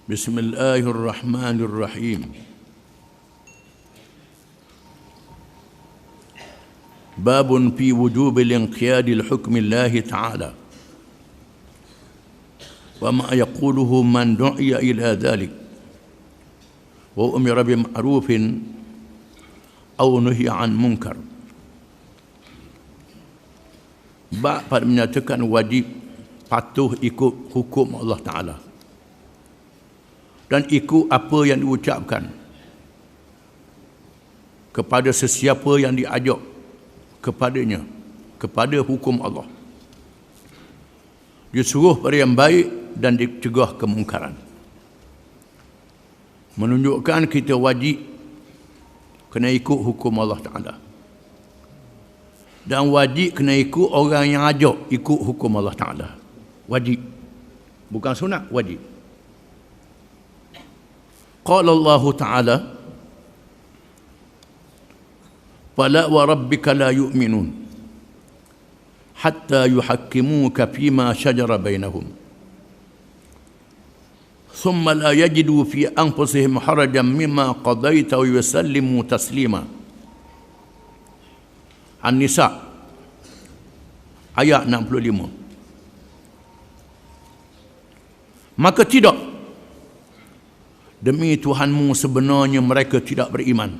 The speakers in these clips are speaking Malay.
Bismillahirrahmanirrahim. Babun fi wujubil inqiyadi li hukmillahi ta'ala wa ma yaquluhu man du'iya ila dhalik wa umira bima'rufin aw nuhiya an munkar. Bab pada menyatakan wajib patuh ikut hukum Allah Ta'ala dan ikut apa yang diucapkan kepada sesiapa yang diajak kepadanya, kepada hukum Allah. Disuruh pada yang baik dan dicegah kemungkaran. Menunjukkan kita wajib kena ikut hukum Allah Ta'ala. Dan wajib kena ikut orang yang ajak ikut hukum Allah Ta'ala. Wajib. Bukan sunat, wajib. Qala Allah Ta'ala, fala wa rabbika la yu'minun hatta yuhakkimuka fima shajara bainahum thumma la yajidu fi anfusihim harajan mimma qadaita wa yusallimu taslima. An-Nisa ayat 65. Maka tidak, demi Tuhanmu sebenarnya mereka tidak beriman,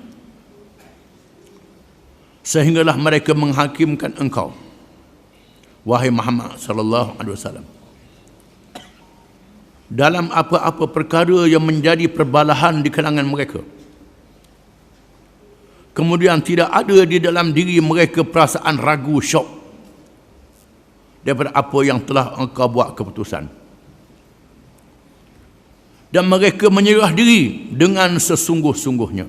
sehinggalah mereka menghakimkan engkau, wahai Muhammad sallallahu alaihi wasallam, dalam apa-apa perkara yang menjadi perbalahan di kalangan mereka. Kemudian tidak ada di dalam diri mereka perasaan ragu, syok daripada apa yang telah engkau buat keputusan. Dan mereka menyerah diri dengan sesungguh-sungguhnya.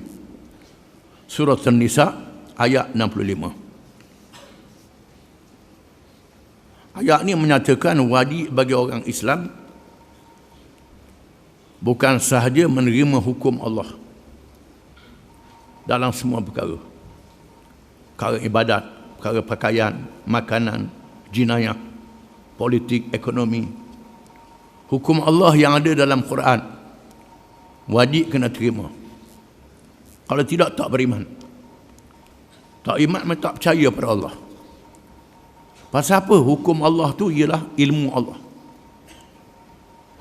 Surah An-Nisa ayat 65. Ayat ini menyatakan wajib bagi orang Islam bukan sahaja menerima hukum Allah dalam semua perkara. Perkara ibadat, perkara pakaian, makanan, jinayah, politik, ekonomi. Hukum Allah yang ada dalam Quran wajib kena terima. Kalau tidak, tak beriman. Tak iman, tak percaya pada Allah. Pasal apa? Hukum Allah tu ialah ilmu Allah.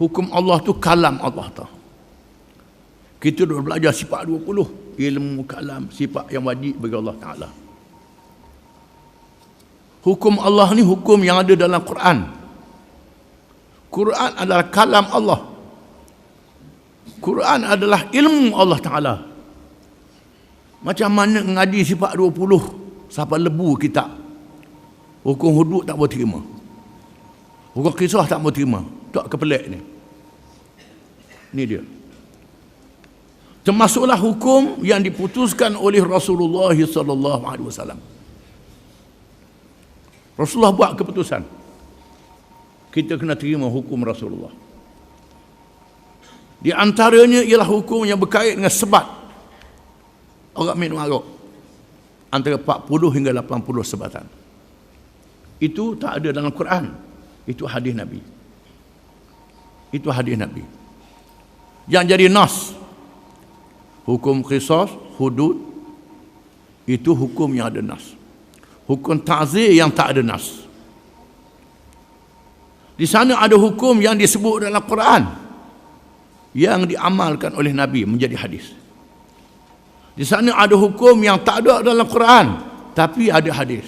Hukum Allah tu kalam Allah tu. Kita dah belajar sifat 20, ilmu, kalam, sifat yang wajib bagi Allah Ta'ala. Hukum Allah ni hukum yang ada dalam Quran. Quran adalah kalam Allah. Quran adalah ilmu Allah Ta'ala. Macam mana ngaji sifat 20 sampai lebu kitab. Hukum hudud tak boleh terima. Hukum kisah tak boleh terima. Tak kepelik ni. Ni dia. Termasuklah hukum yang diputuskan oleh Rasulullah sallallahu alaihi wasallam. Rasulullah buat keputusan. Kita kena terima hukum Rasulullah. Di antaranya ialah hukum yang berkait dengan sebat orang minum arak. Antara 40 hingga 80 sebatan. Itu tak ada dalam Quran. Itu hadis Nabi. Itu hadis Nabi. Yang jadi nas, hukum qisas, hudud, itu hukum yang ada nas. Hukum ta'zir yang tak ada nas. Di sana ada hukum yang disebut dalam Quran yang diamalkan oleh Nabi menjadi hadis. Di sana ada hukum yang tak ada dalam Quran tapi ada hadis.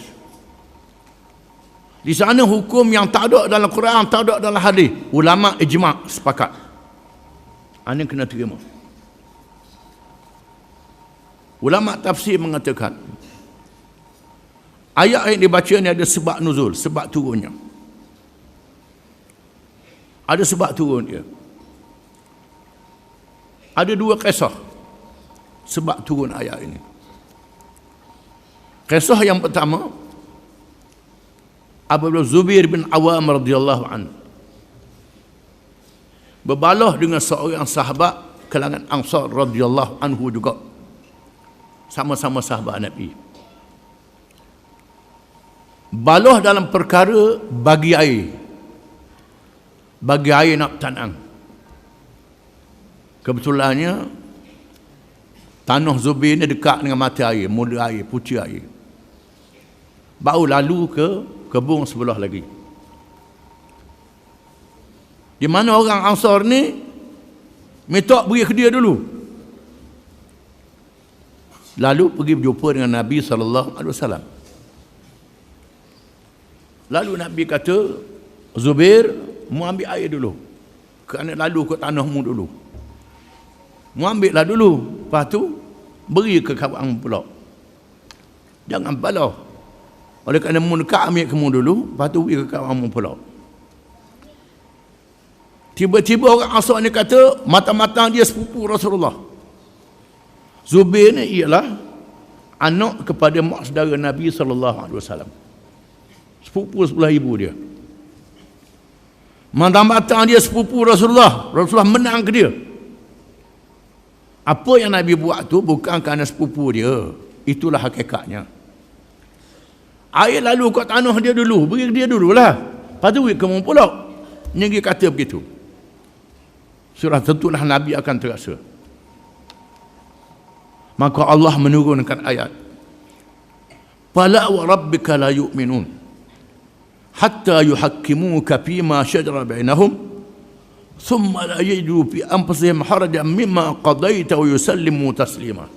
Di sana hukum yang tak ada dalam Quran, tak ada dalam hadis, ulama ijma' sepakat. Ini kena terima. Ulama tafsir mengatakan ayat yang dibaca ni ada sebab nuzul, sebab turunnya. Ada sebab turun dia. Ada dua kisah sebab turun ayat ini. Kisah yang pertama, apabila Zubair bin Awam radhiyallahu anhu berbalah dengan seorang sahabat kalangan Ansar radhiyallahu anhu juga, sama-sama sahabat Nabi. Balah dalam perkara bagi air nak tanang. Kebetulannya tanah Zubair ni dekat dengan mata air, mula air, pucuk air. Baru lalu ke kebun sebelah lagi. Di mana orang Ansar ni minta pergi ke dia dulu. Lalu pergi berjumpa dengan Nabi SAW. Lalu Nabi kata, Zubair, mu ambil air dulu. Kerana lalu ke tanahmu dulu. Mu ambil lah dulu. Lepas tu, beri ke kawan pula. Jangan balah. Oleh kerana mu dekat ambil kamu dulu, lepas tu beri ke kawanmu pula. Tiba-tiba orang Ansar ni kata, mata-mata dia sepupu Rasulullah. Zubair ni ialah anak kepada mak saudara Nabi SAW. Sepupu sebelah ibu dia. Mata-mata dia sepupu Rasulullah. Rasulullah menang ke dia. Apa yang Nabi buat tu bukan kerana sepupu dia. Itulah hakikatnya. Air lalu kat tanah dia dulu. Beri dia dululah. Lepas tu beri kamu pula. Nyegi kata begitu. Surah tentulah Nabi akan terasa. Maka Allah menurunkan ayat. Fala wa rabbika la yu'minun hatta yuhakkimuka fima shajara bainahum thumma la yajidu fi anfusihim harajan mimma qadaita wa yusallimu taslima.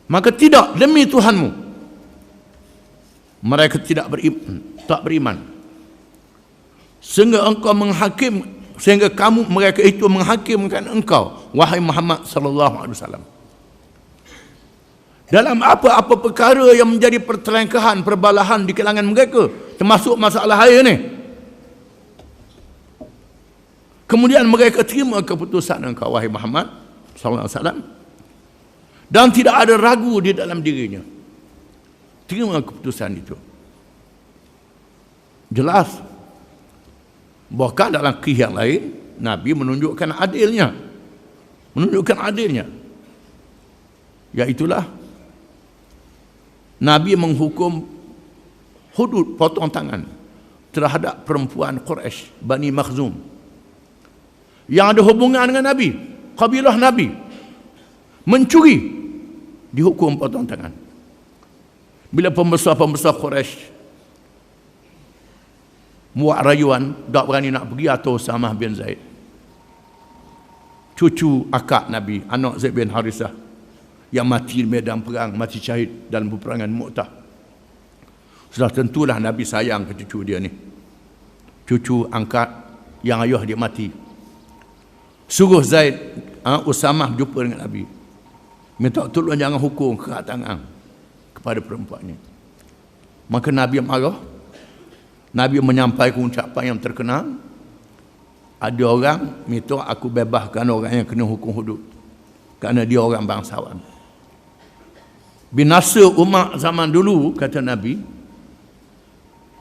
Maka tidak demi Tuhanmu, mereka tak beriman sehingga mereka itu menghakimkan engkau, wahai Muhammad sallallahu alaihi wasallam, dalam apa-apa perkara yang menjadi pertelengkahan, perbalahan di kalangan mereka, termasuk masalah air ni. Kemudian mereka terima keputusan engkau, wahai Muhammad sallallahu alaihi wasallam, dan tidak ada ragu di dalam dirinya. Terima keputusan itu. Jelas. Bahkan dalam kisah yang lain, Nabi menunjukkan adilnya. Iaitulah Nabi menghukum hudud potong tangan terhadap perempuan Quraisy Bani Makhzum yang ada hubungan dengan Nabi, kabilah Nabi, mencuri, dihukum potong tangan. Bila pembesar-pembesar Quraisy buat rayuan, tak berani nak pergi, atau Usamah bin Zaid, cucu akak Nabi, anak Zaid bin Harisah, yang mati di medan perang, mati syahid dalam peperangan Mu'tah. Sudah tentulah Nabi sayang ke cucu dia ni, cucu angkat yang ayah dia mati. Suruh Zaid, Usamah berjumpa dengan Nabi, minta tolong jangan hukum kerat tangan kepada perempuan ni. Maka Nabi marah. Nabi menyampaikan ucapan yang terkenal, ada orang minta aku bebaskan orang yang kena hukum hudud kerana dia orang bangsawan. Binasa umat zaman dulu, kata Nabi,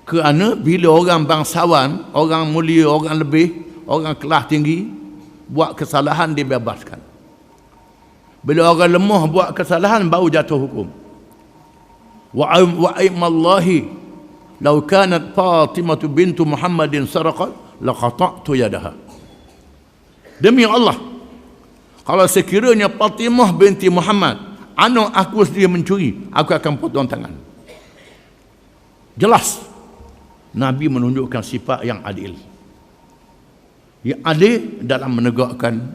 kerana bila orang bangsawan, orang mulia, orang lebih, orang kelas tinggi buat kesalahan, dibebaskan. Bila orang lemah buat kesalahan, baru jatuh hukum. Wa'aimallahi lau kanat Fatimah bintu Muhammadin saraqat laqata'tu yadaha. Demi Allah, kalau sekiranya Fatimah binti Muhammad, anak aku sendiri mencuri, aku akan potong tangan. Jelas Nabi menunjukkan sifat yang adil. Yang adil dalam menegakkan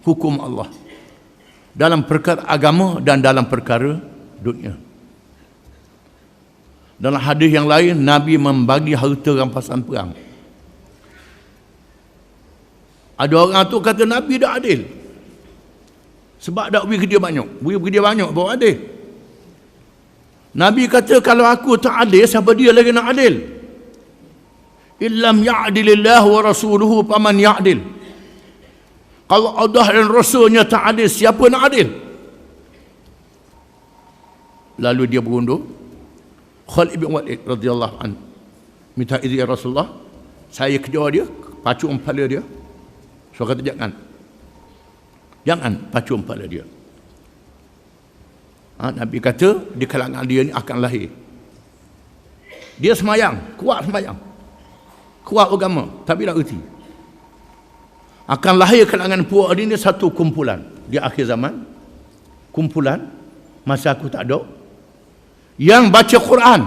hukum Allah dalam perkara agama dan dalam perkara dunia. Dalam hadis yang lain, Nabi membagi harta rampasan perang. Ada orang tu kata Nabi dah adil, sebab dah beri ke dia banyak. Beri dia banyak baru adil. Nabi kata kalau aku tak adil, siapa dia lagi nak adil? Illam ya'dilillah wa rasuluhu faman ya'dil. Kalau Allah dan Rasulnya tak adil, siapa nak adil? Lalu dia berundur. Khalid bin Walid radhiyallahu anhu minta izin Rasulullah, saya kejar dia, pacu kepala dia. So kata jangan pacu kepala dia. Nabi kata di kalangan dia ni akan lahir, dia semayang, kuat agama, tapi tak erti. akan lahir kalangan puak ini satu kumpulan di akhir zaman, kumpulan masa aku tak ada, yang baca Quran,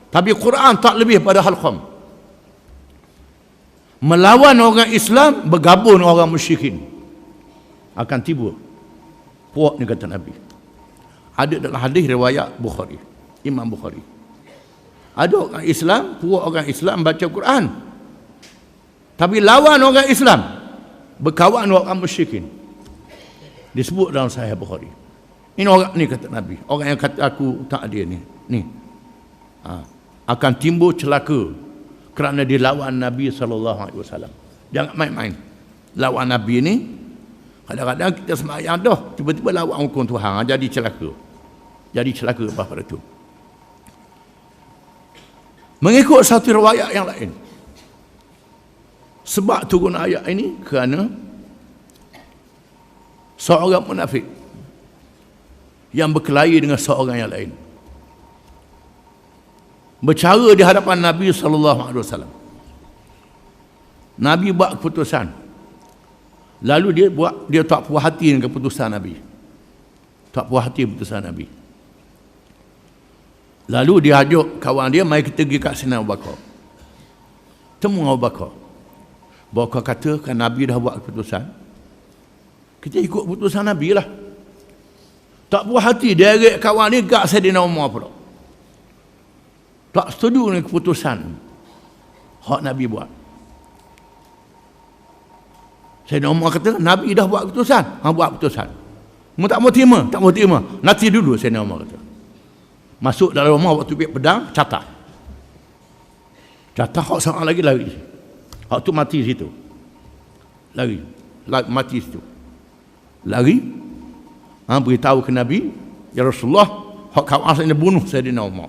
tapi Quran tak lebih pada halqam, melawan orang Islam, bergabung dengan orang musyrikin. Akan tiba puak ni kata Nabi. Ada dalam hadis riwayat Bukhari, Imam Bukhari. Ada orang Islam, puak orang Islam baca Quran, tapi lawan orang Islam, berkawan dengan orang musyrikin. Disebut dalam Sahih Bukhari. Ini orang ni kata Nabi, orang yang kata aku tak ada ni akan timbul celaka kerana dia lawan Nabi SAW. Jangan main-main lawan Nabi ni. Kadang-kadang kita sembahyang dah, tiba-tiba lawan hukum Tuhan, jadi celaka. Jadi celaka pada tu. Mengikut satu riwayat yang lain, sebab turun ayat ini kerana seorang munafik yang berkelahi dengan seorang yang lain bercara di hadapan Nabi SAW. Nabi buat keputusan, lalu dia tak puas hati dengan keputusan Nabi, tak puas hati keputusan Nabi. Lalu dia ajak kawan dia, mari kita pergi kat Sayyidina Abu Bakar, temu Abu Bakar. Abu Bakar kata, kan Nabi dah buat keputusan, kita ikut keputusan Nabi lah. Tak puas hati, dia derek kawan dia kat Sayyidina Umar pula, tak setuju dengan keputusan hak Nabi buat. Sayyidina Umar kata, Nabi dah buat keputusan, buat keputusan, mu tak mau terima, tak mau terima, nanti dulu. Sayyidina Umar kata, masuk dalam rumah waktu pergi pedang, catah hak seorang lagi lari, hak tu mati situ, lari mati situ, lari, beritahu ke Nabi, ya Rasulullah, hak kawan saya bunuh Sayyidina Umar.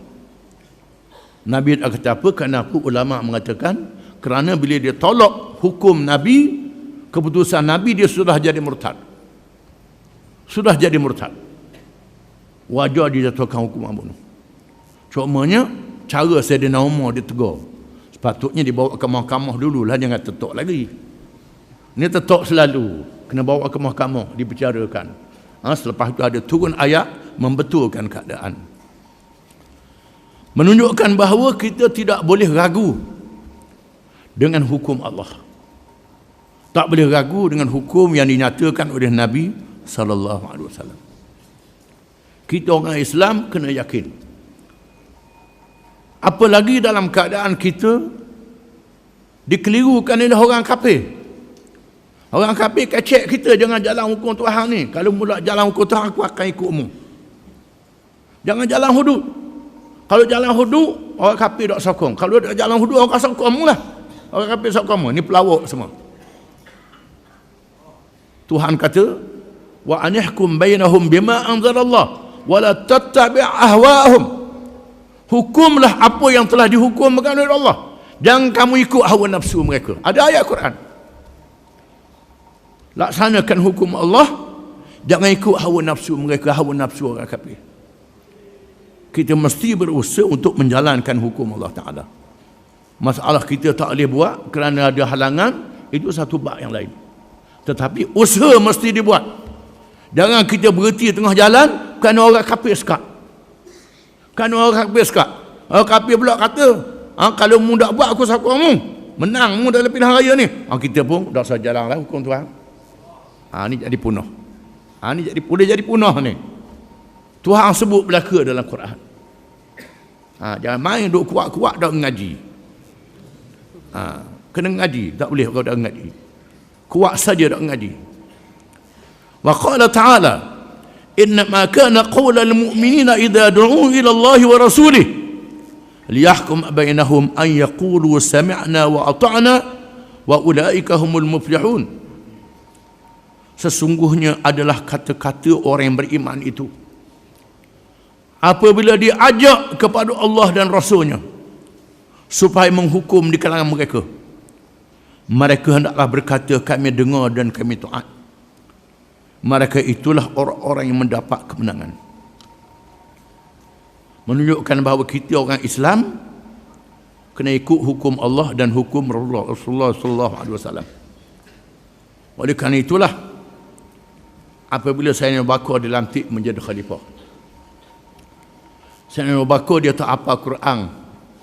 Nabi kata apa? Kenapa ulama mengatakan kerana bila dia tolak hukum Nabi, keputusan Nabi, dia sudah jadi murtad, wajar dijatuhkan hukuman bunuh. Cumanya cara Sayyidina Umar ditegur, sepatutnya dibawa ke mahkamah dululah, jangan tetok lagi. Ini tetok selalu, kena bawa ke mahkamah, dibicarakan. Selepas itu ada turun ayat membetulkan keadaan, menunjukkan bahawa kita tidak boleh ragu dengan hukum Allah, tak boleh ragu dengan hukum yang dinyatakan oleh Nabi SAW. Kita orang Islam kena yakin, apalagi dalam keadaan kita dikelirukan oleh orang kafir. Orang kafir kecek kita, jangan jalan hukum Tuhan ni. Kalau mula jalan hukum Tuhan, aku akan ikutmu. Jangan jalan hudud. Kalau jalan hudud, orang kafir tak sokong. Kalau tak jalan hudud, orang sokong lah. Orang kafir sokong. Ni pelawak semua. Tuhan kata, wa anihkum bainahum bima anzalallah wala tattabi' ahwa'ahum. Hukumlah apa yang telah dihukumkan oleh Allah, jangan kamu ikut hawa nafsu mereka. Ada ayat Quran, laksanakan hukum Allah, jangan ikut hawa nafsu mereka, hawa nafsu orang kafir. Kita mesti berusaha untuk menjalankan hukum Allah Ta'ala. Masalah kita tak boleh buat kerana ada halangan, itu satu bab yang lain. Tetapi usaha mesti dibuat. Jangan kita berhenti tengah jalan kerana orang kafir sekat. Orang kafir pula kata, kalau mu tak buat, aku sokong mu, menang mu dalam pilihan raya ni. Kita pun dah usah jalan lah hukum Tuhan. Ni jadi punah. Ni jadi punah ni. Tuhan sebut belaka dalam Quran. Jangan main duk kuat-kuat dah ngaji. Kena ngaji, tak boleh kalau dah ngaji. Kuat saja dah ngaji. Wa qala ta'ala, innama kana qawlal mu'minina idza du'u ila Allah wa rasulih liyahkum bainahum an yaqulu sami'na wa ata'na wa ulaika humul muflihun. Sesungguhnya adalah kata-kata orang yang beriman itu apabila diajak kepada Allah dan Rasulnya supaya menghukum di kalangan mereka, mereka hendaklah berkata, kami dengar dan kami taat. Mereka itulah orang-orang yang mendapat kemenangan. Menunjukkan bahawa kita orang Islam kena ikut hukum Allah dan hukum Rasulullah SAW. Oleh kerana itulah apabila Sayyidina Abu Bakar dilantik menjadi khalifah, Sayyidina Abu Bakar dia tak apa Quran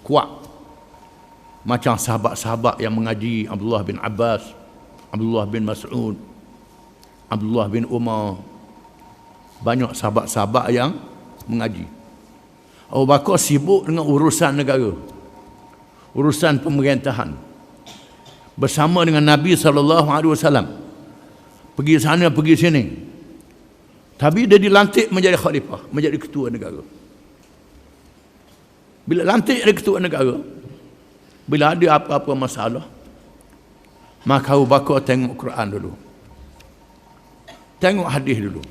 kuat macam sahabat-sahabat yang mengaji, Abdullah bin Abbas, Abdullah bin Mas'ud, Abdullah bin Umar. Banyak sahabat-sahabat yang mengaji. Abu Bakar sibuk dengan urusan negara, urusan pemerintahan, bersama dengan Nabi SAW. Pergi sana, pergi sini. Tapi dia dilantik menjadi khalifah, menjadi ketua negara. Bila lantik jadi ketua negara, bila ada apa-apa masalah, maka Abu Bakar tengok Quran dulu, tengok hadis dulu.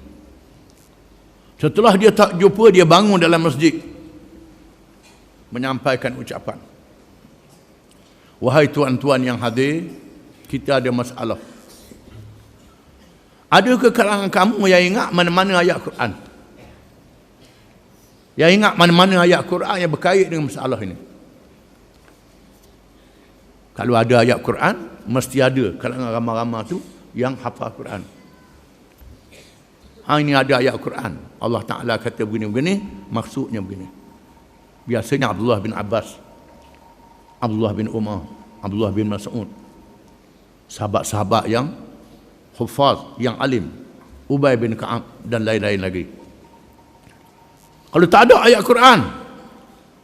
Setelah dia tak jumpa, dia bangun dalam masjid menyampaikan ucapan, wahai tuan-tuan yang hadir, kita ada masalah. Ada ke kalangan kamu yang ingat mana-mana ayat Quran? Yang ingat mana-mana ayat Quran yang berkait dengan masalah ini? Kalau ada ayat Quran, mesti ada kalangan ramai-ramai tu yang hafal Quran. Ini ada ayat Quran, Allah Ta'ala kata begini-begini, maksudnya begini. Biasanya Abdullah bin Abbas, Abdullah bin Umar, Abdullah bin Mas'ud, sahabat-sahabat yang hufaz, yang alim, Ubay bin Ka'ab dan lain-lain lagi. Kalau tak ada ayat Quran,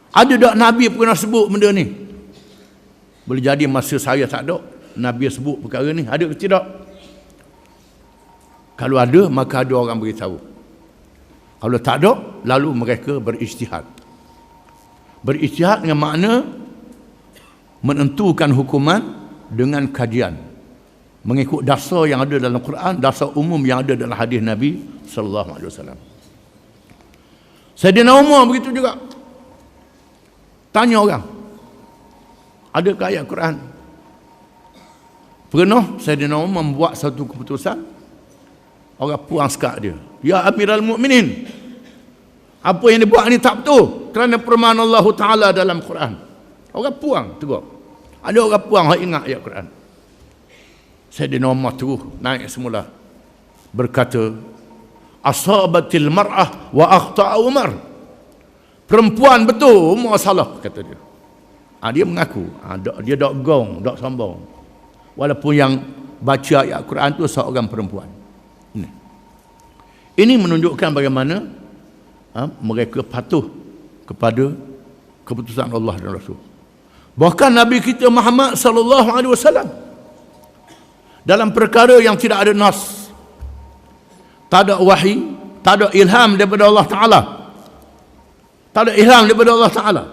ada tak Nabi pernah sebut benda ni? Boleh jadi masa saya tak ada, Nabi sebut perkara ni, ada ke tidak? Kalau ada, maka ada orang beritahu. Kalau tak ada, lalu mereka berijtihad. Berijtihad dengan makna menentukan hukuman dengan kajian, mengikut dasar yang ada dalam Quran, dasar umum yang ada dalam hadis Nabi SAW. Sayyidina Umar begitu juga. Tanya orang, adakah ayat Quran? Pernah Sayyidina Umar membuat satu keputusan, orang puang sekat dia, ya Amirul Mukminin, apa yang dia buat ni tak betul, kerana firman Allah Ta'ala dalam Quran. Orang puang tegur. Ada orang puang yang ingat ayat Quran. Sayyidina Umar terus naik semula, berkata, asabatil mar'ah wa akhta'a Umar. Perempuan betul, Umar salah, kata dia. Dia mengaku, dia tak gong, tak sombong, walaupun yang baca ayat Quran tu seorang perempuan. Ini menunjukkan bagaimana mereka patuh kepada keputusan Allah dan Rasul. Bahkan Nabi kita Muhammad SAW, dalam perkara yang tidak ada nas, tak ada wahyi, tak ada ilham daripada Allah Ta'ala, tak ada ilham daripada Allah Ta'ala.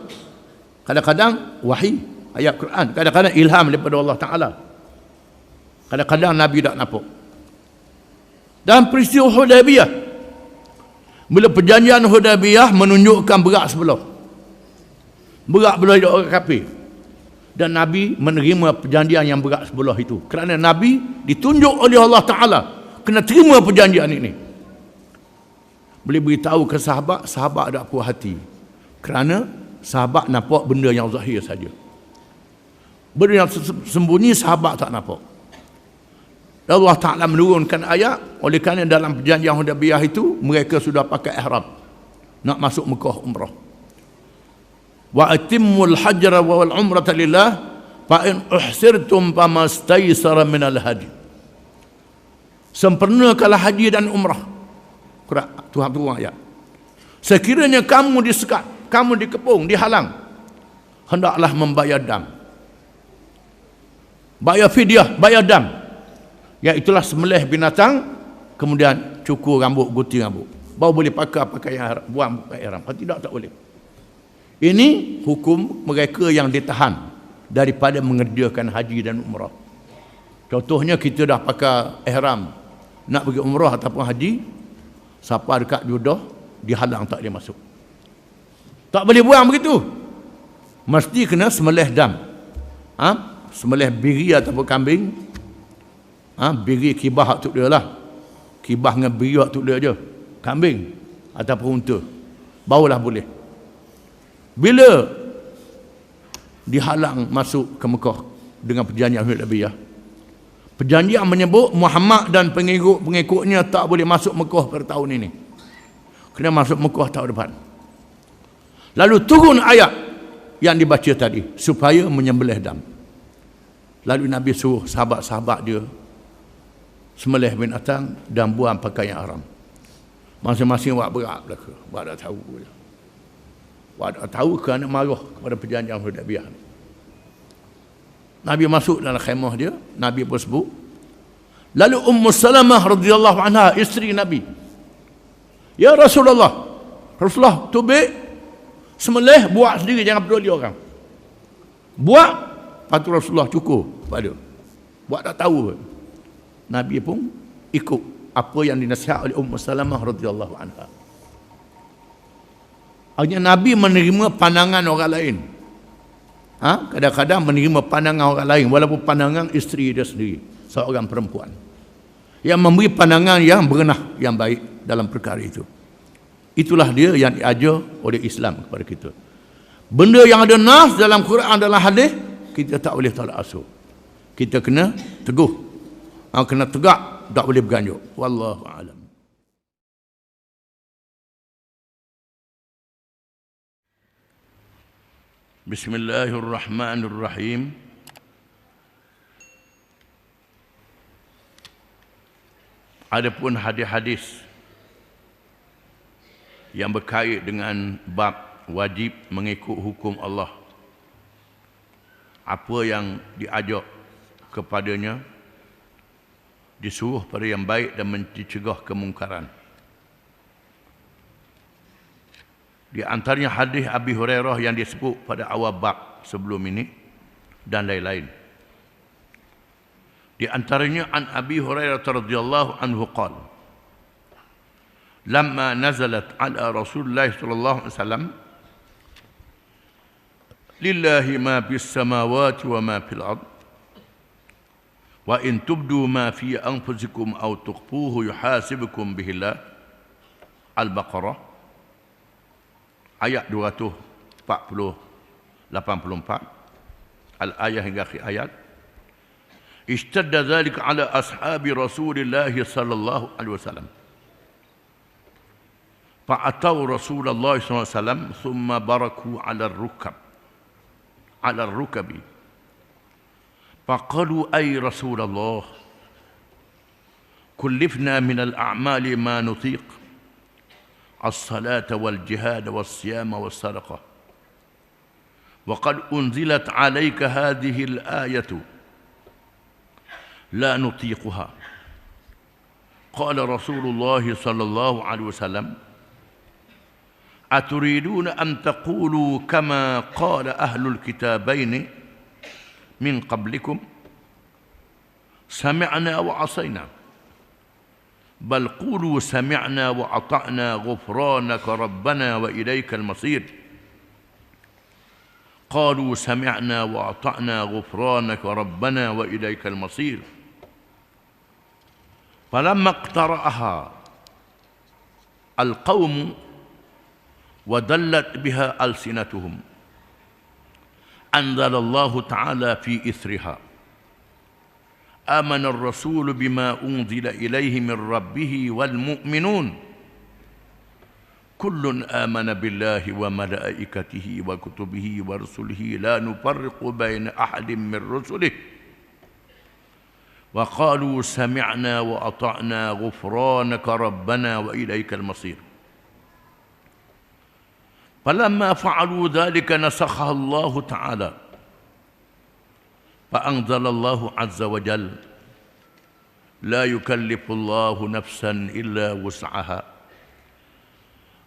Kadang-kadang wahyi, ayat Quran, kadang-kadang ilham daripada Allah Ta'ala, kadang-kadang Nabi tak nampak. Dalam peristiwa Hudaybiyah, bila perjanjian Hudaybiyah menunjukkan berat sebelah, berat belah orang kafir, dan Nabi menerima perjanjian yang berat sebelah itu, kerana Nabi ditunjuk oleh Allah Ta'ala kena terima perjanjian ini. Boleh beritahu ke sahabat, sahabat ada puas hati, kerana sahabat nampak benda yang zahir saja. Benda yang sembunyi sahabat tak nampak. Allah Ta'ala menurunkan ayat, oleh kerana dalam perjanjian Hudaybiyah itu mereka sudah pakai ihram nak masuk Mekah umrah. Wa atimmul hajra wal umrata lillah fa in uhsirtum famastaysara minal hadi. Sempurnakanlah haji dan umrah. Tuhan turun ayat. Sekiranya kamu disekat, kamu dikepung, dihalang, hendaklah membayar dam. Bayar fidyah, bayar dam. Iaitulah sembelih binatang, kemudian cukur rambut, gunting rambut. Baru boleh pakai pakaian buang pakaian ihram. Kalau tidak, tak boleh. Ini hukum mereka yang ditahan daripada mengerjakan haji dan umrah. Contohnya kita dah pakai ihram nak pergi umrah ataupun haji, siapa dekat jodoh dihalang, tak dia masuk. Tak boleh buang begitu. Mesti kena sembelih dam. Sembelih biri ataupun kambing. Biri kibah untuk dia lah. Kibah dengan biri untuk dia je. Kambing ataupun unta. Barulah boleh. Bila dihalang masuk ke Mekah dengan perjanjian Hudaybiyah, Perjanjian menyebut Muhammad dan pengikut-pengikutnya tak boleh masuk Mekah pada tahun ini. Kena masuk Mekah tahun depan. Lalu turun ayat yang dibaca tadi supaya menyembelih dam. Lalu Nabi suruh sahabat-sahabat dia sembelih binatang dan buang pakaian haram. Masing-masing buat berat belaka. Buat tak tahu. Buat tak tahu kerana marah kepada perjanjian Hudaybiyah ni. Nabi masuk dalam khemah dia, Nabi bersebut. Lalu Ummu Salamah radhiyallahu anha, isteri Nabi. Ya Rasulullah, tubik, sembelih, buat sendiri, jangan peduli orang. Buat, patut Rasulullah cukup pada. Buat tak tahu. Nabi pun ikut apa yang dinasihat oleh Ummu Salamah radhiyallahu anha. Akhirnya Nabi menerima pandangan orang lain. Kadang-kadang menerima pandangan orang lain walaupun pandangan isteri dia sendiri, seorang perempuan yang memberi pandangan yang berenah, yang baik dalam perkara itu. Itulah dia yang diajar oleh Islam kepada kita. Benda yang ada nas dalam Quran, dalam hadis, kita tak boleh tolak asuh. Kita kena teguh, kena tegak, tak boleh berganjuk. Wallahu a'lam. Bismillahirrahmanirrahim. Adapun hadis-hadis yang berkait dengan bab wajib mengikut hukum Allah, apa yang diajak kepadanya, disuruh pada yang baik dan mencegah kemungkaran. Di antaranya hadis Abi Hurairah yang disebut pada awal bab sebelum ini dan lain-lain. Di antaranya an Abi Hurairah radhiyallahu anhu qala, lamma nazalat ala Rasulullah sallallahu alaihi wasallam, lillahi ma fis samawati wa ma fil ard, wa in tubdu ma fi anfusikum aw tukhfuhu yuhasibukum bihi Allah. Al-Baqarah ayat 284, al-ayah hingga akhir ayat. Ishtadda dhalika ala ashabi Rasulillah sallallahu alaihi wasallam. Fa'atau Rasulullah sallallahu alaihi wasallam thumma baraku ala rukabi. Faqalu ay Rasulullah, kullifna min al-a'mali ma nutiq, الصلاة والجهاد والصيام والصدقة، وقد أنزلت عليك هذه الآية لا نطيقها. قال رسول الله صلى الله عليه وسلم أتريدون أن تقولوا كما قال أهل الكتابين من قبلكم سمعنا وعصينا، بل قولوا سمعنا وأطعنا غفرانك ربنا وإليك المصير. قالوا سمعنا وأطعنا غفرانك ربنا وإليك المصير. فلما اقترأها القوم ودلت بها ألسنتهم أنزل الله تعالى في إثرها آمن الرسول بما أنزل إليه من ربه والمؤمنون كل آمن بالله وملائكته وكتبه ورسله لا نفرق بين أحد من رسله وقالوا سمعنا وأطعنا غفرانك ربنا وإليك المصير. فلما فعلوا ذلك نسخها الله تعالى فأنزل الله عز وجل لا يكلف الله نفسا إلا وسعها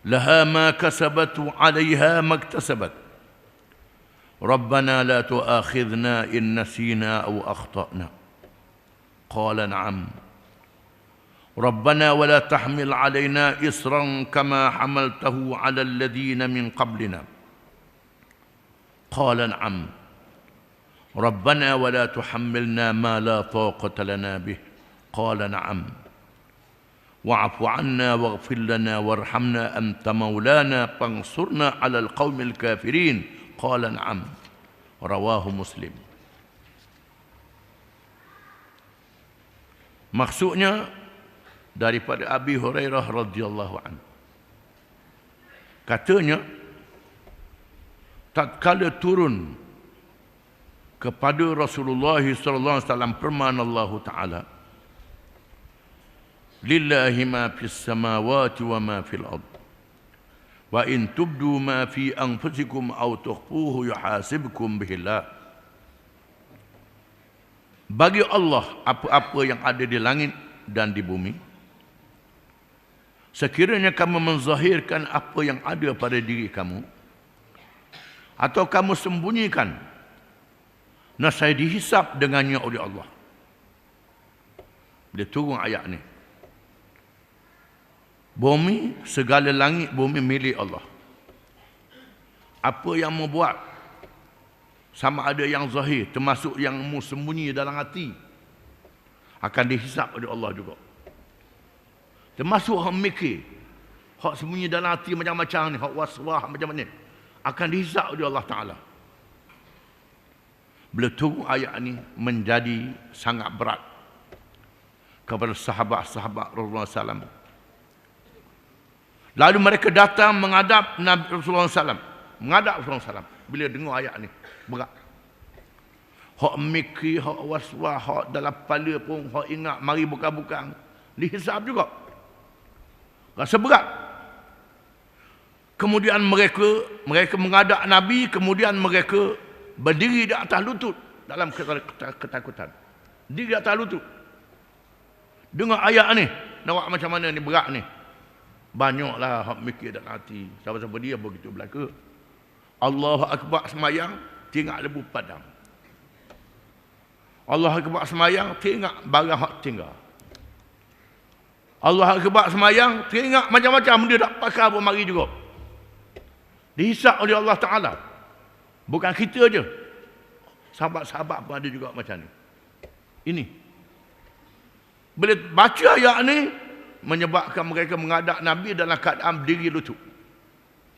لها ما كسبت وعليها ما اكتسبت ربنا لا تؤاخذنا إن نسينا أو أخطأنا قال نعم ربنا ولا تحمل علينا إصرا كما حملته على الذين من قبلنا قال نعم ربنا ولا تحملنا ما لا طاقة لنا به قال نعم واعف عنا واغفر لنا وارحمنا أنت مولانا فانصرنا على القوم الكافرين قال نعم رواه مسلم. Maksudnya daripada Abi Hurairah radhiyallahu anhu. Katanya, tatkala turun kepada Rasulullah sallallahu alaihi wasallam firman Allah Taala, lillahi ma fis samawati wa ma fil ard, wa in tubdu ma fi anfusikum aw tukhfuhu yuhasibkum bihillah. Bagi Allah apa-apa yang ada di langit dan di bumi. Sekiranya kamu menzahirkan apa yang ada pada diri kamu, atau kamu sembunyikan, nescaya dihisap dengannya oleh Allah. Dia turun ayat ni. Bumi, segala langit bumi milik Allah. Apa yang mu buat, sama ada yang zahir, termasuk yang mu sembunyi dalam hati, akan dihisap oleh Allah juga. Termasuk hak mikir, hak sembunyi dalam hati macam-macam ni, hak waswah macam ni, akan dihisap oleh Allah Ta'ala. Bila turun ayat ni menjadi sangat berat kepada sahabat-sahabat Rasulullah SAW. Lalu mereka datang menghadap Nabi Rasulullah SAW. Menghadap Rasulullah SAW. Bila dengar ayat ni, berat. Hak mikir, hak waswah, hak dalam kepala pun, hak ingat, mari bukan-bukan, dihisap juga. Rasa berat. Kemudian mereka menghadap Nabi, kemudian mereka berdiri di atas lutut dalam ketakutan. Diri di atas lutut. Dengar ayat ni, nak macam mana ni, berat ni. Banyaklah hak mikir dalam hati. Siapa-siapa dia begitu belaka. Allahu Akbar semayang, tengok lebu padam. Allahu Akbar semayang, tengok barang hak tinggal. Allahu Akbar semayang, tengok macam-macam benda tak pakai pun mari juga. Dihisap oleh Allah Ta'ala. Bukan kita je. Sahabat-sahabat pun ada juga macam ni. Ini. Bila baca ayat ni, menyebabkan mereka menghadap Nabi dalam keadaan berdiri lutut.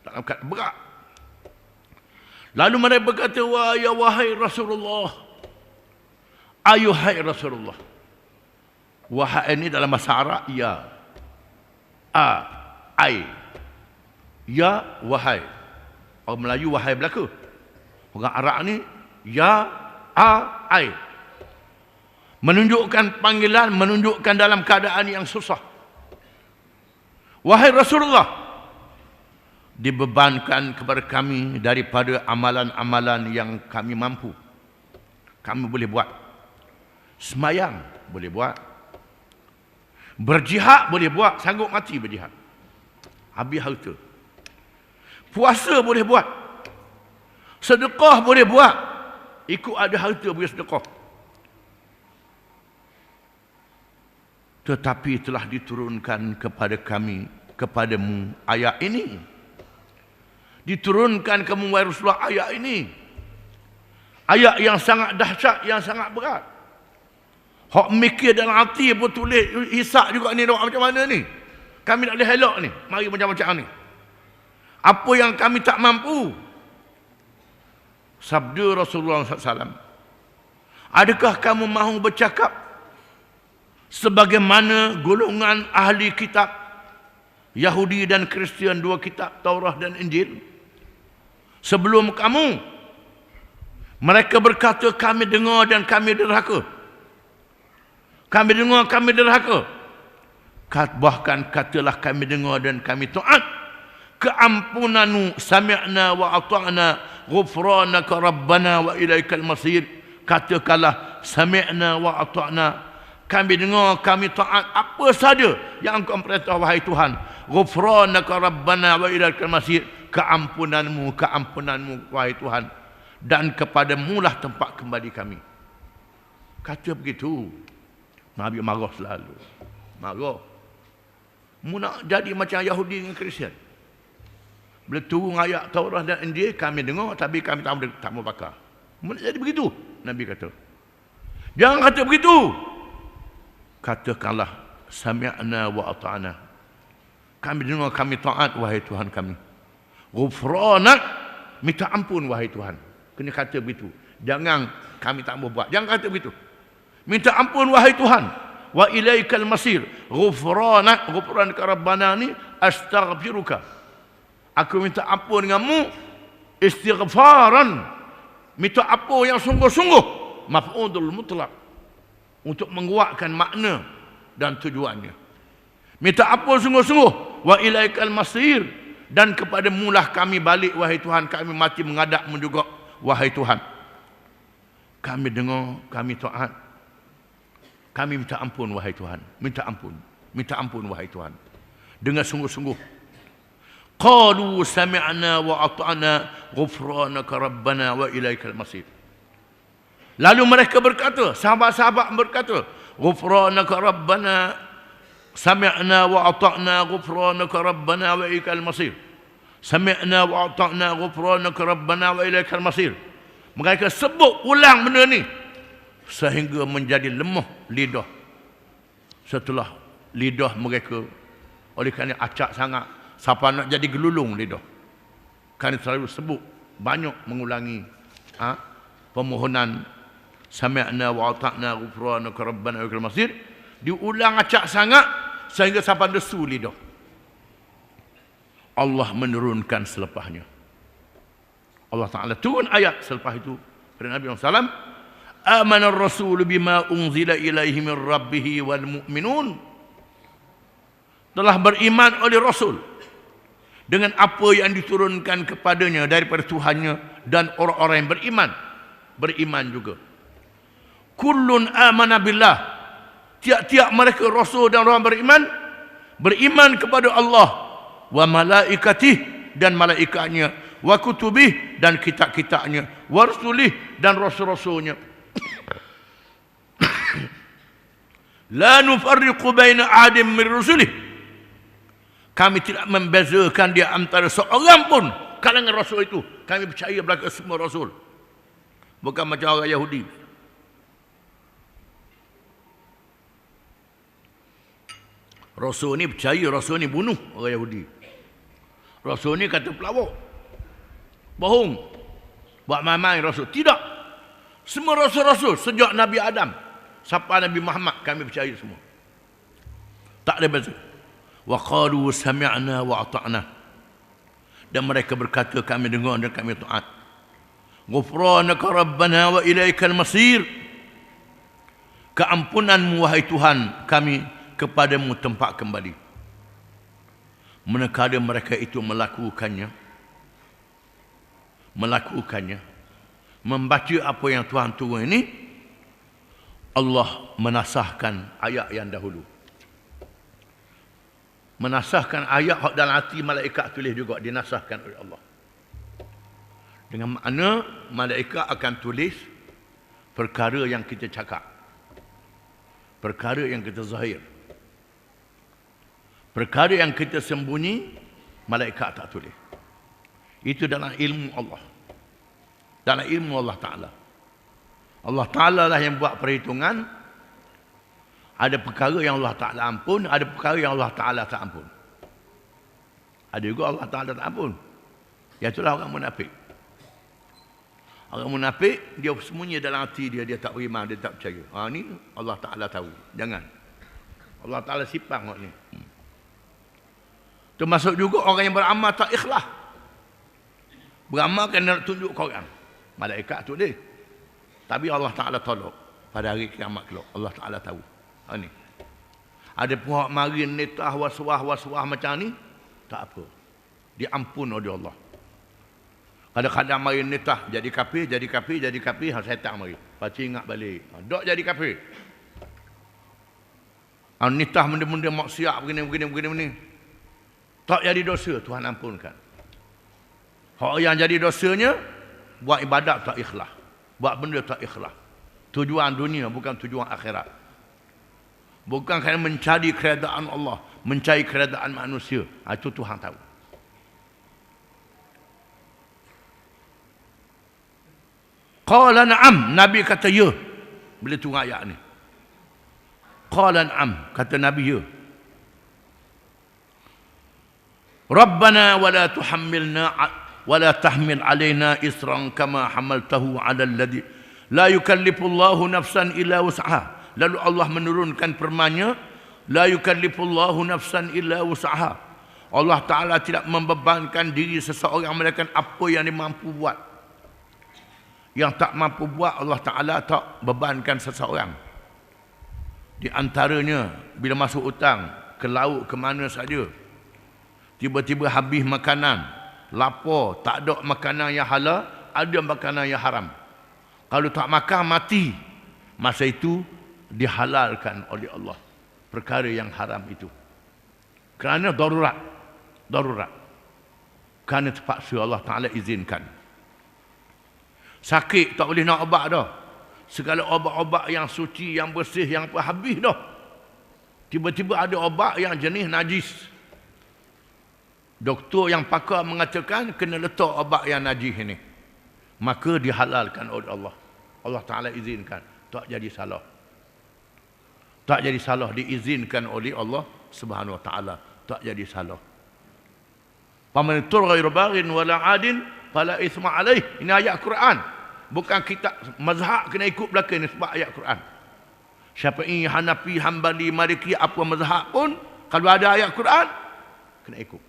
Dalam keadaan berat. Lalu mereka berkata, wahai Rasulullah. Ayuhai Rasulullah. Wahai ini dalam bahasa Arab, ya. Ai. Ya, wahai. Orang Melayu, wahai belaka. Orang Arab ni, ya, ai. Menunjukkan panggilan, menunjukkan dalam keadaan yang susah. Wahai Rasulullah, dibebankan kepada kami daripada amalan-amalan yang kami mampu. Kami boleh buat. Semayang boleh buat. Berjihad boleh buat, sanggup mati berjihad. Habis harta. Puasa boleh buat. Sedekah boleh buat. Ikut ada harta boleh sedekah. Tetapi telah diturunkan kepada kami, kepadamu ayat ini. Diturunkan kamu wahai Rasulullah ayat ini. Ayat yang sangat dahsyat, yang sangat berat. Hak mikir dalam hati pun tulis hisap juga ni, macam mana ni? Kami nak boleh helak ni. Mari macam-macam ni. Apa yang kami tak mampu. Sabda Rasulullah SAW. Adakah kamu mahu bercakap sebagaimana golongan ahli kitab Yahudi dan Kristian, dua kitab Taurat dan Injil, sebelum kamu? Mereka berkata, kami dengar dan kami derhaka. Kami dengar, kami derhaka. Bahkan katalah kami dengar dan kami taat. Keampunanmu, sami'na wa ata'na, ghufranaka rabbana wa ilaikal masir. Katakanlah, sami'na wa ata'na. Kami dengar, kami taat apa saja yang engkau perintah wahai Tuhan. Ghufranaka rabbana wa ilaikal masir. Keampunanmu, keampunanmu wahai Tuhan. Dan kepadamu lah tempat kembali kami. Kata begitu. Nabi marah selalu. Marah. Mu nak jadi macam Yahudi dengan Kristian. Bila turun ayat Taurat dan Injil, kami dengar tapi kami tak mau pakai. Mu nak jadi begitu? Nabi kata. Jangan kata begitu. Katakanlah, sami'na wa ata'na. Kami dengar, kami taat wahai Tuhan kami. Ghufranak, minta ampun wahai Tuhan. Kena kata begitu. Jangan kami tak mau buat. Jangan kata begitu. Minta ampun wahai Tuhan. wa ilaikal masir. Ghufranaka rabbana ni astaghfiruka. Aku minta ampun denganmu istighfaran. Minta ampun yang sungguh-sungguh. Maf'udul mutlaq. Untuk menguatkan makna dan tujuannya. Minta ampun sungguh-sungguh. Wa ilaikal masir. Dan kepadamu lah kami balik, wahai Tuhan. Kami mati menghadapmu juga, wahai Tuhan. Kami dengar, kami taat. Kami minta ampun, wahai Tuhan. Minta ampun. Minta ampun, wahai Tuhan. Dengan sungguh-sungguh. Qalu sami'na wa ata'na ghufranaka rabbana wa ilaikal masir. Lalu mereka berkata, sahabat-sahabat berkata, ghufranaka rabbana sami'na wa ata'na ghufranaka rabbana wa ilaikal masir. Sami'na wa ata'na ghufranaka rabbana wa ilaikal masir. Mereka sebut ulang benda ni sehingga menjadi lemah lidah. Setelah lidah mereka oleh kerana acak sangat, siapa nak jadi gelulung lidah. Kerana selalu sebut, banyak mengulangi permohonan sami'na wa ata'na ghufranaka rabbana wa ilaikal masir, diulang acak sangat sehingga sampai lesu lidah. Allah menurunkan selepasnya. Allah Ta'ala turun ayat selepas itu pada Nabi SAW. Amana ar-rasul bima unzila ilaihi min rabbih wal mu'minun. Telah beriman oleh Rasul dengan apa yang diturunkan kepadanya daripada Tuhannya dan orang-orang yang beriman. Beriman juga. Kullun amana billah. Tiap-tiap mereka Rasul dan orang beriman. Beriman kepada Allah. Wa malaikatih dan malaikatnya. Wa kutubih dan kitab-kitabnya, wa rusulih dan rasul-rasulnya. La nufarriqu baina ahadin min rusulih. Kami tidak membezakan di antara seorang pun kalangan rasul itu. Kami percaya belaka semua rasul. Bukan macam orang Yahudi. Rasul ni percaya, rasul ni bunuh orang Yahudi. Rasul ni kata pelawak. Bohong. Buat main-main Rasul. Tidak. Semua Rasul-Rasul sejak Nabi Adam sampai Nabi Muhammad kami percaya semua. Tak ada beza. Wa qalu sami'na wa ata'na. Dan mereka berkata kami dengar dan kami taat. Ghufranaka rabbana wa ilaikal masir. Keampunanmu wahai Tuhan, kami kepadamu tempat kembali. Manakala mereka itu melakukannya, membaca apa yang Tuhan turun ini, Allah menasahkan ayat yang dahulu. Menasahkan ayat dalam hati malaikat tulis juga, dinasahkan oleh Allah. Dengan makna malaikat akan tulis perkara yang kita cakap, perkara yang kita zahir, perkara yang kita sembunyi, malaikat tak tulis. Itu dalam ilmu Allah. Dalam ilmu Allah Ta'ala. Allah Ta'ala lah yang buat perhitungan. Ada perkara yang Allah Ta'ala ampun, ada perkara yang Allah Ta'ala tak ampun. Ada juga Allah Ta'ala tak ampun. Itulah orang munafik. Orang munafik, dia sembunyi dalam hati dia, dia tak beriman, dia tak percaya. Ni Allah Ta'ala tahu. Jangan. Allah Ta'ala sipang ni. Termasuk juga orang yang beramal tak ikhlas. Beramal kena nak tunjuk ke orang. Malaikat tu dia. Tapi Allah Ta'ala tolak. Pada hari kiamat kelak. Allah Ta'ala tahu. Ni. Ada pihak mari nitah waswah macam ni. Tak apa. Diampun oleh Allah. Kadang-kadang mari nitah. Jadi kafir. Syaitan mari. Lepas ingat balik. Dok jadi kafir. Nitah benda-benda maksiat begini. Tak jadi dosa. Tuhan ampunkan. Orang yang jadi dosanya, buat ibadat tak ikhlas. Buat benda tak ikhlas. Tujuan dunia bukan tujuan akhirat. Bukan kerana mencari keredaan Allah, mencari keredaan manusia. Itu Tuhan tahu. Qala na'am. Nabi kata ya. Bila turun ayat ni. Qala na'am. Kata Nabi ya. Rabbana wa la tuhammilna ولا تحمل علينا إصرا كما حملته على الذي لا يكلف الله نفسا إلا وسعها Lalu Allah menurunkan firman-Nya, la yukallifullahu nafsan illa wus'aha. Allah Ta'ala tidak membebankan diri seseorang melainkan apa yang dia mampu buat. Yang tak mampu buat, Allah Ta'ala tak bebankan seseorang. Di antaranya, bila masuk hutang, ke laut, ke mana saja, tiba-tiba habis makanan, lapar, tak ada makanan yang halal, ada makanan yang haram. Kalau tak makan, mati. Masa itu, dihalalkan oleh Allah perkara yang haram itu. Kerana darurat. Kerana terpaksa Allah Ta'ala izinkan. Sakit tak boleh nak ubat dah. Segala obat-obat yang suci, yang bersih, yang habis dah. Tiba-tiba ada obat yang jenis najis. Doktor yang pakar mengatakan kena letak obat yang najis ini. Maka dihalalkan oleh Allah. Allah Ta'ala izinkan. Tak jadi salah. Tak jadi salah, diizinkan oleh Allah Subhanahu Wa Ta'ala. Tak jadi salah. Faman turra ghairu baghin wala 'adin fala itsma alaih. Ini ayat Quran. Bukan kitab mazhab kena ikut belakang ni, sebab ayat Quran. Syafi'i, Hanafi, Hambali, Maliki, apa mazhab pun kalau ada ayat Quran kena ikut.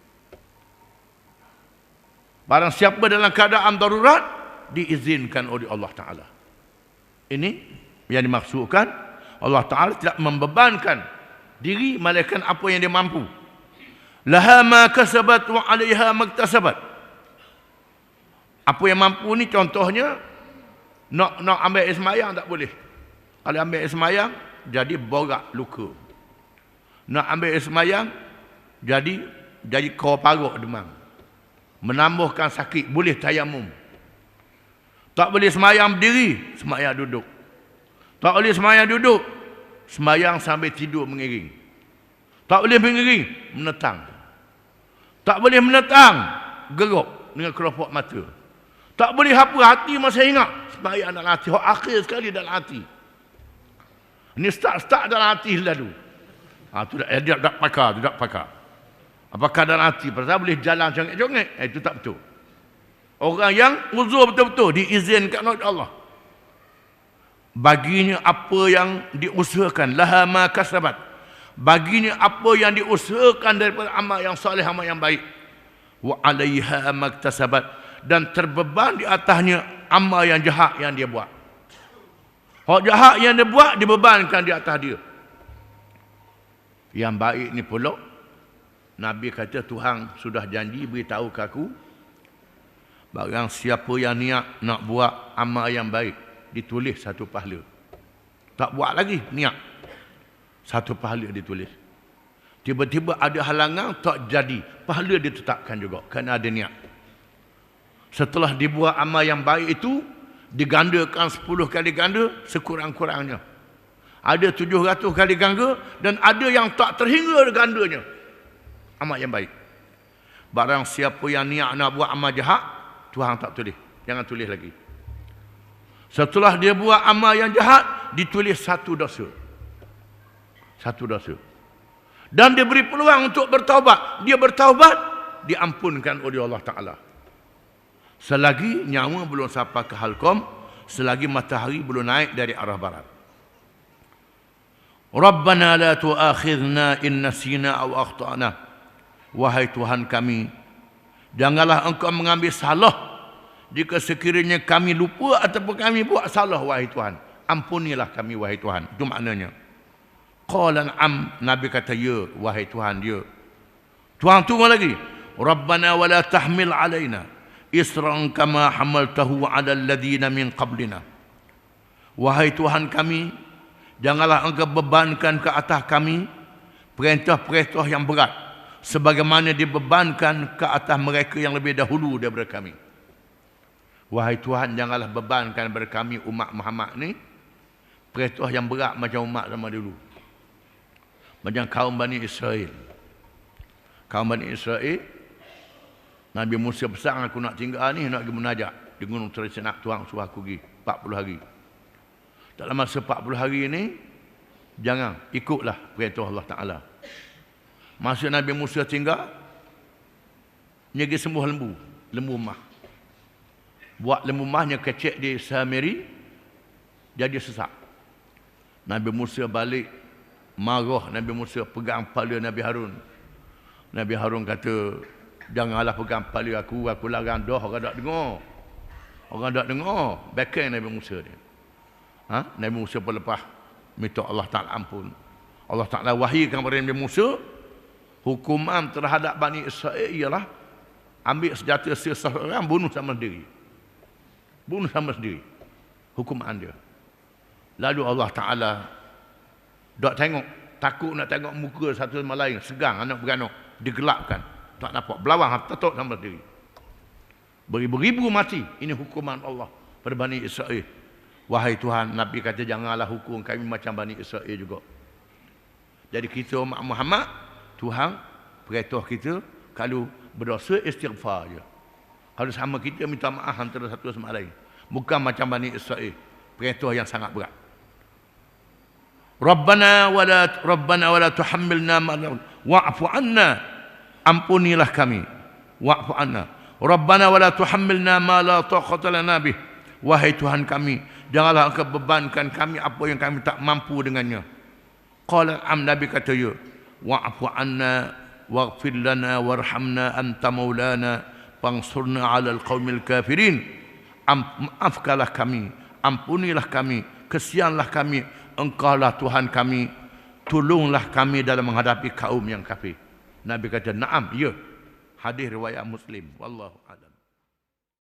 Barang siapa dalam keadaan darurat diizinkan oleh Allah Ta'ala. Ini yang dimaksudkan. Allah Ta'ala tidak membebankan diri melainkan apa yang dia mampu. Laha ma kasabat wa 'alaiha maktasabat. Apa yang mampu ni contohnya nak ambil air semayang tak boleh. Kalau ambil air semayang jadi borak luka. Nak ambil air semayang jadi kau paruk demam. Menambahkan sakit, boleh tayamum. Tak boleh semayang berdiri, semayang duduk. Tak boleh semayang duduk, semayang sambil tidur mengiring. Tak boleh mengiring, menetang. Tak boleh menetang, geruk dengan kelopak mata. Tak boleh apa, hati masih ingat. Semayang dalam hati, akhir sekali dalam hati. Ini start dalam hati lalu. Dia tak pakar. Apakah dalam hati? Pasal boleh jalan congek-congek, itu tak betul. Orang yang uzur betul-betul diizinkan oleh Allah. Baginya apa yang diusahakan, laha ma kasabat. Baginya apa yang diusahakan daripada amal yang soleh, amal yang baik. Wa 'alaiha maktasabat, dan terbeban di atasnya amal yang jahat yang dia buat. Hak jahat yang dia buat dibebankan di atas dia. Yang baik ni pula, Nabi kata Tuhan sudah janji beritahu ke aku, barang siapa yang niat nak buat amal yang baik, ditulis satu pahala. Tak buat lagi, niat. Satu pahala ditulis. Tiba-tiba ada halangan, tak jadi. Pahala ditetapkan juga, kerana ada niat. Setelah dibuat amal yang baik itu, digandakan 10 kali ganda, sekurang-kurangnya. Ada 700 kali ganda, dan ada yang tak terhingga gandanya. Amal yang baik. Barang siapa yang niat nak buat amal jahat, Tuhan tak tulis. Jangan tulis lagi. Setelah dia buat amal yang jahat, ditulis satu dosa. Satu dosa. Dan dia beri peluang untuk bertaubat. Dia bertaubat, diampunkan oleh Allah Ta'ala. Selagi nyawa belum sampai ke halqam, selagi matahari belum naik dari arah barat. Rabbana la tu'akhidna in nasina aw akhtana. Wahai Tuhan kami, janganlah engkau mengambil salah jika sekiranya kami lupa ataupun kami buat salah, wahai Tuhan. Ampunilah kami, wahai Tuhan. Itu maknanya. Qala na'am, Nabi kata ya, wahai Tuhan, ya. Tuhan tunggu lagi. Rabbana wa la tahmil alaina isran kama hamaltahu 'ala alladhina min qablina. Wahai Tuhan kami, janganlah engkau bebankan ke atas kami perintah-perintah yang berat sebagaimana dibebankan ke atas mereka yang lebih dahulu daripada kami. Wahai Tuhan, janganlah bebankan kepada kami umat Muhammad ni perintah yang berat macam umat zaman dulu. Macam kaum Bani Israel. Kaum Bani Israel, Nabi Musa pesan, aku nak tinggal ni, nak pergi munajat di Gunung Tersenak, Tuhan suruh aku pergi 40 hari. Dalam masa 40 hari ini, jangan, ikutlah perintah Allah Ta'ala. Masa Nabi Musa tinggal, dia pergi sembuh lembu mah. Buat lembu mahnya kecek di Samiri, jadi sesak. Nabi Musa balik, marah Nabi Musa, pegang kepala Nabi Harun. Nabi Harun kata, janganlah pegang kepala aku larang dah, orang tak dengar. Orang tak dengar, bakal Nabi Musa ni. Nabi Musa pun lepas minta Allah Ta'ala ampun. Allah Ta'ala wahyukan kepada Nabi Musa, hukuman terhadap Bani Israel ialah ambil senjata seseorang, bunuh sama sendiri. Bunuh sama sendiri. Hukuman dia. Lalu Allah Ta'ala tak tengok, takut nak tengok muka satu sama lain, segang anak beranak, digelapkan, tak nampak, belawang, tetuk sama sendiri. Beribu-ribu mati. Ini hukuman Allah pada Bani Israel. Wahai Tuhan, Nabi kata janganlah hukum kami macam Bani Israel juga. Jadi kita umat Muhammad, Tuhan perintah kita kalau berdosa istighfar je. Kalau sama kita minta maaf antara satu sama lain. Bukan macam Bani Israel, perintah yang sangat berat. Rabbana wala tuhammilna wa'fu anna, ampunilah kami, wa'fu anna. Rabbana wala tuhammilna ma la taqata lana bih, wahai Tuhan kami, janganlah engkau bebankan kami apa yang kami tak mampu dengannya. Qala Nabi kata ya, wa'fu anna waghfir lana warhamna anta maulana fansurna 'alal qaumil kafirin. Maafkanlah kami, ampunilah kami, kesianlah kami, engkaulah Tuhan kami, tolonglah kami dalam menghadapi kaum yang kafir. Nabi kata na'am, ya. Hadis riwayat Muslim. Wallahu a'lam.